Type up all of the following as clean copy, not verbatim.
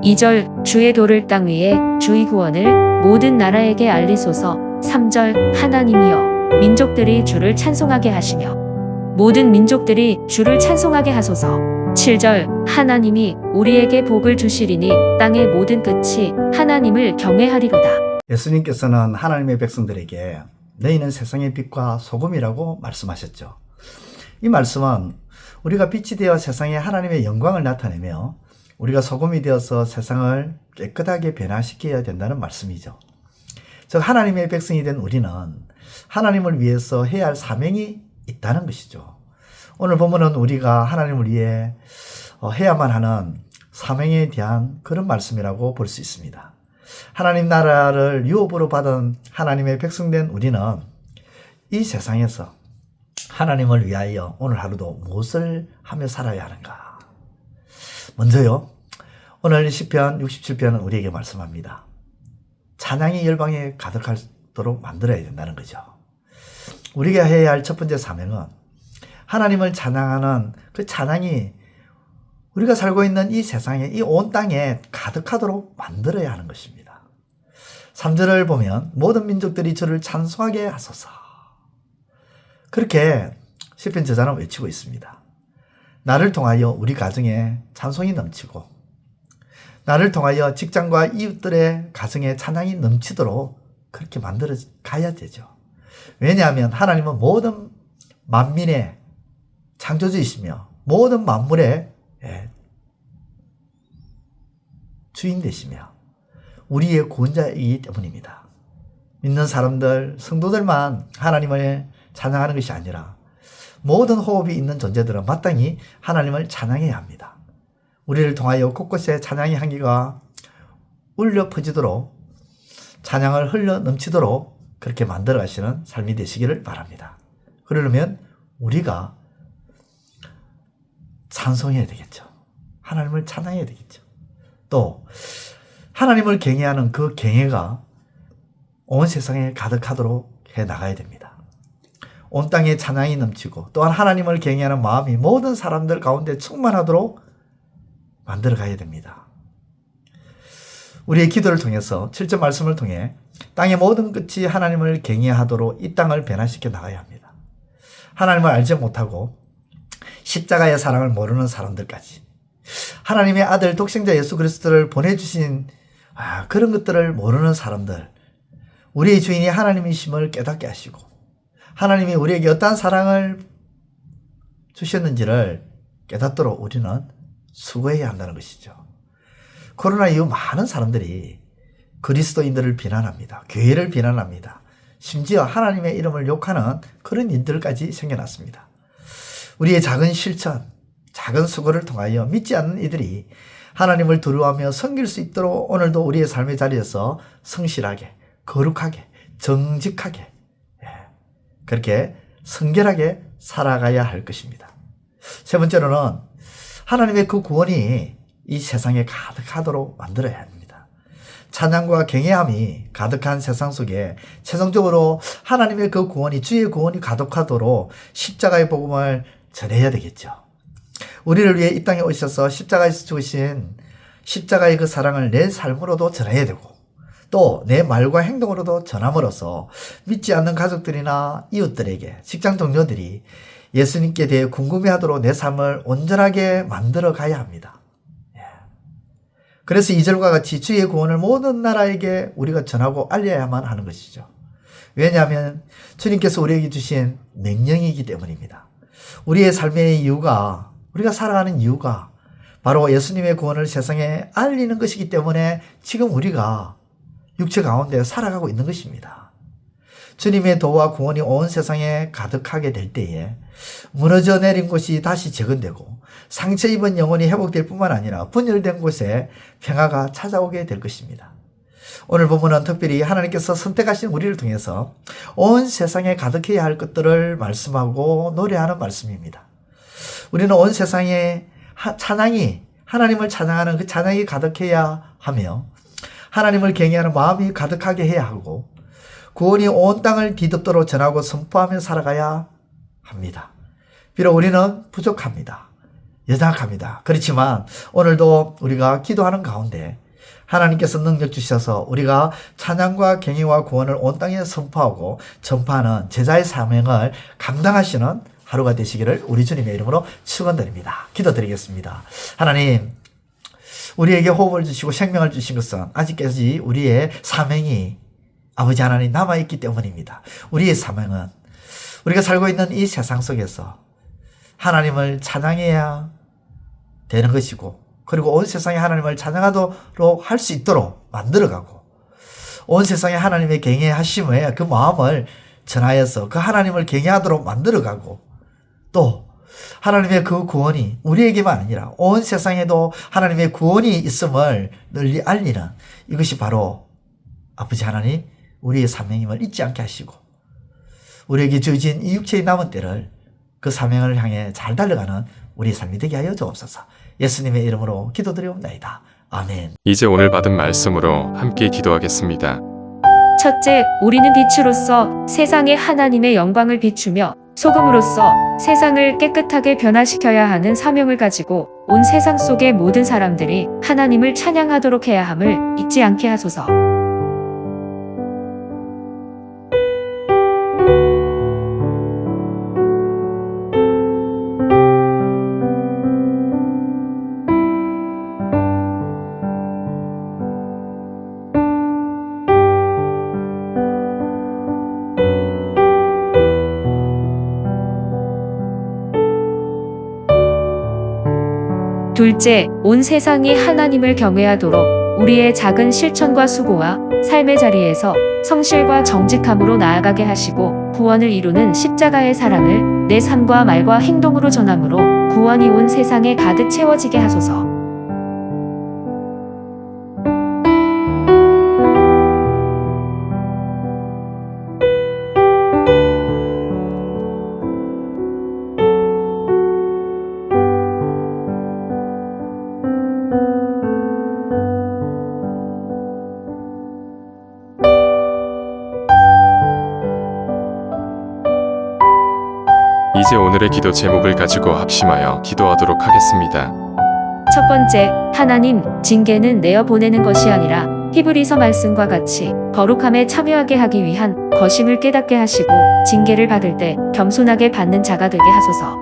2절 주의 도를 땅 위에 주의 구원을 모든 나라에게 알리소서. 3절 하나님이여 민족들이 주를 찬송하게 하시며 모든 민족들이 주를 찬송하게 하소서. 7절 하나님이 우리에게 복을 주시리니 땅의 모든 끝이 하나님을 경외하리로다. 예수님께서는 하나님의 백성들에게 너희는 세상의 빛과 소금이라고 말씀하셨죠. 이 말씀은 우리가 빛이 되어 세상에 하나님의 영광을 나타내며 우리가 소금이 되어서 세상을 깨끗하게 변화시켜야 된다는 말씀이죠. 즉 하나님의 백성이 된 우리는 하나님을 위해서 해야 할 사명이 있다는 것이죠. 오늘 본문은 우리가 하나님을 위해 해야만 하는 사명에 대한 그런 말씀이라고 볼 수 있습니다. 하나님 나라를 유업으로 받은 하나님의 백성된 우리는 이 세상에서 하나님을 위하여 오늘 하루도 무엇을 하며 살아야 하는가? 먼저요, 오늘 시편 67편은 우리에게 말씀합니다. 찬양이 열방에 가득하도록 만들어야 된다는 거죠. 우리가 해야 할 첫 번째 사명은 하나님을 찬양하는 그 찬양이 우리가 살고 있는 이 세상에, 이 온 땅에 가득하도록 만들어야 하는 것입니다. 3절을 보면 모든 민족들이 주를 찬송하게 하소서. 그렇게 시편 저자는 외치고 있습니다. 나를 통하여 우리 가정에 찬송이 넘치고 나를 통하여 직장과 이웃들의 가정에 찬양이 넘치도록 그렇게 만들어 가야 되죠. 왜냐하면 하나님은 모든 만민의 창조주이시며 모든 만물의 주인 되시며 우리의 구원자이기 때문입니다. 믿는 사람들, 성도들만 하나님을 찬양하는 것이 아니라 모든 호흡이 있는 존재들은 마땅히 하나님을 찬양해야 합니다. 우리를 통하여 곳곳에 찬양의 향기가 울려 퍼지도록 찬양을 흘러 넘치도록 그렇게 만들어 가시는 삶이 되시기를 바랍니다. 그러려면 우리가 찬송해야 되겠죠. 하나님을 찬양해야 되겠죠. 또 하나님을 경외하는 그 경외가 온 세상에 가득하도록 해 나가야 됩니다. 온 땅에 찬양이 넘치고 또한 하나님을 경외하는 마음이 모든 사람들 가운데 충만하도록 만들어 가야 됩니다. 우리의 기도를 통해서 7절 말씀을 통해 땅의 모든 끝이 하나님을 경외하도록 이 땅을 변화시켜 나가야 합니다. 하나님을 알지 못하고 십자가의 사랑을 모르는 사람들까지 하나님의 아들 독생자 예수 그리스도를 보내주신 그런 것들을 모르는 사람들, 우리의 주인이 하나님이심을 깨닫게 하시고 하나님이 우리에게 어떠한 사랑을 주셨는지를 깨닫도록 우리는 수고해야 한다는 것이죠. 코로나 이후 많은 사람들이 그리스도인들을 비난합니다. 교회를 비난합니다. 심지어 하나님의 이름을 욕하는 그런 일들까지 생겨났습니다. 우리의 작은 실천, 작은 수고를 통하여 믿지 않는 이들이 하나님을 두려워하며 섬길 수 있도록 오늘도 우리의 삶의 자리에서 성실하게, 거룩하게, 정직하게 그렇게 성결하게 살아가야 할 것입니다. 세 번째로는 하나님의 그 구원이 이 세상에 가득하도록 만들어야 합니다. 찬양과 경외함이 가득한 세상 속에 최종적으로 하나님의 그 구원이, 주의 구원이 가득하도록 십자가의 복음을 전해야 되겠죠. 우리를 위해 이 땅에 오셔서 십자가에서 죽으신 십자가의 그 사랑을 내 삶으로도 전해야 되고 또 내 말과 행동으로도 전함으로써 믿지 않는 가족들이나 이웃들에게, 직장 동료들이 예수님께 대해 궁금해하도록 내 삶을 온전하게 만들어 가야 합니다. 그래서 2절과 같이 주의 구원을 모든 나라에게 우리가 전하고 알려야만 하는 것이죠. 왜냐하면 주님께서 우리에게 주신 명령이기 때문입니다. 우리의 삶의 이유가, 우리가 살아가는 이유가 바로 예수님의 구원을 세상에 알리는 것이기 때문에 지금 우리가 육체 가운데 살아가고 있는 것입니다. 주님의 도와 구원이 온 세상에 가득하게 될 때에 무너져 내린 곳이 다시 재건되고 상처 입은 영혼이 회복될 뿐만 아니라 분열된 곳에 평화가 찾아오게 될 것입니다. 오늘 본문은 특별히 하나님께서 선택하신 우리를 통해서 온 세상에 가득해야 할 것들을 말씀하고 노래하는 말씀입니다. 우리는 온 세상에 찬양이, 하나님을 찬양하는 그 찬양이 가득해야 하며 하나님을 경외하는 마음이 가득하게 해야 하고 구원이 온 땅을 뒤덮도록 전하고 선포하며 살아가야 합니다. 비록 우리는 부족합니다. 연약합니다. 그렇지만 오늘도 우리가 기도하는 가운데 하나님께서 능력 주셔서 우리가 찬양과 경외와 구원을 온 땅에 선포하고 전파하는 제자의 사명을 감당하시는 하루가 되시기를 우리 주님의 이름으로 축원드립니다. 기도드리겠습니다. 하나님, 우리에게 호흡을 주시고 생명을 주신 것은 아직까지 우리의 사명이 아버지 하나님 남아있기 때문입니다. 우리의 사명은 우리가 살고 있는 이 세상 속에서 하나님을 찬양해야 되는 것이고, 그리고 온 세상에 하나님을 찬양하도록 할 수 있도록 만들어가고, 온 세상에 하나님의 경외하심에 그 마음을 전하여서 그 하나님을 경외하도록 만들어가고, 또 하나님의 그 구원이 우리에게만 아니라 온 세상에도 하나님의 구원이 있음을 널리 알리는, 이것이 바로 아버지 하나님 우리의 사명임을 잊지 않게 하시고, 우리에게 주어진 이 육체의 남은 때를 그 사명을 향해 잘 달려가는 우리의 삶이 되게 하여 주옵소서. 예수님의 이름으로 기도드리옵나이다. 아멘. 이제 오늘 받은 말씀으로 함께 기도하겠습니다. 첫째, 우리는 빛으로서 세상에 하나님의 영광을 비추며 소금으로서 세상을 깨끗하게 변화시켜야 하는 사명을 가지고 온 세상 속의 모든 사람들이 하나님을 찬양하도록 해야 함을 잊지 않게 하소서. 둘째, 온 세상이 하나님을 경외하도록 우리의 작은 실천과 수고와 삶의 자리에서 성실과 정직함으로 나아가게 하시고 구원을 이루는 십자가의 사랑을 내 삶과 말과 행동으로 전함으로 구원이 온 세상에 가득 채워지게 하소서. 이제 오늘의 기도 제목을 가지고 합심하여 기도하도록 하겠습니다. 첫 번째, 하나님, 징계는 내어 보내는 것이 아니라 히브리서 말씀과 같이 거룩함에 참여하게 하기 위한 것임을 깨닫게 하시고 징계를 받을 때 겸손하게 받는 자가 되게 하소서.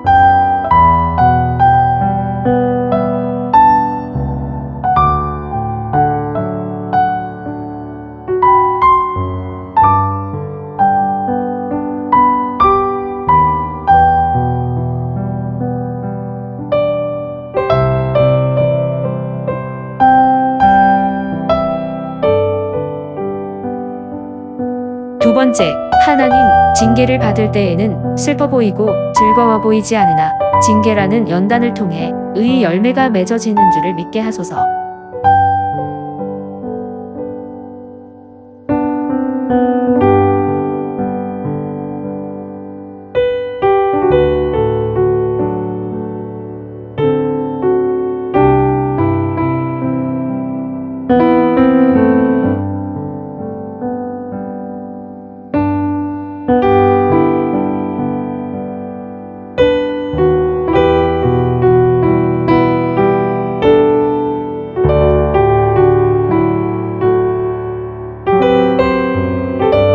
두 번째, 하나님, 징계를 받을 때에는 슬퍼 보이고 즐거워 보이지 않으나 징계라는 연단을 통해 의의 열매가 맺어지는 줄을 믿게 하소서.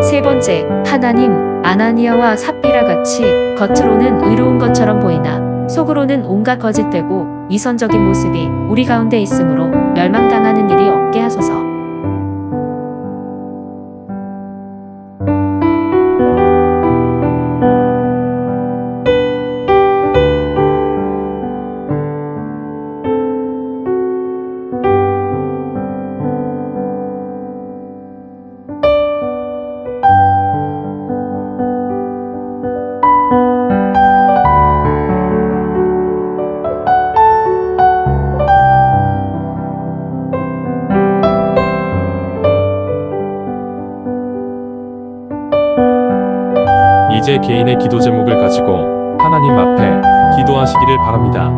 세 번째, 하나님, 아나니아와 삽비라 같이 겉으로는 의로운 것처럼 보이나 속으로는 온갖 거짓되고 위선적인 모습이 우리 가운데 있으므로 멸망당하는 일이 없게 하소서. 이제 개인의 기도 제목을 가지고 하나님 앞에 기도하시기를 바랍니다.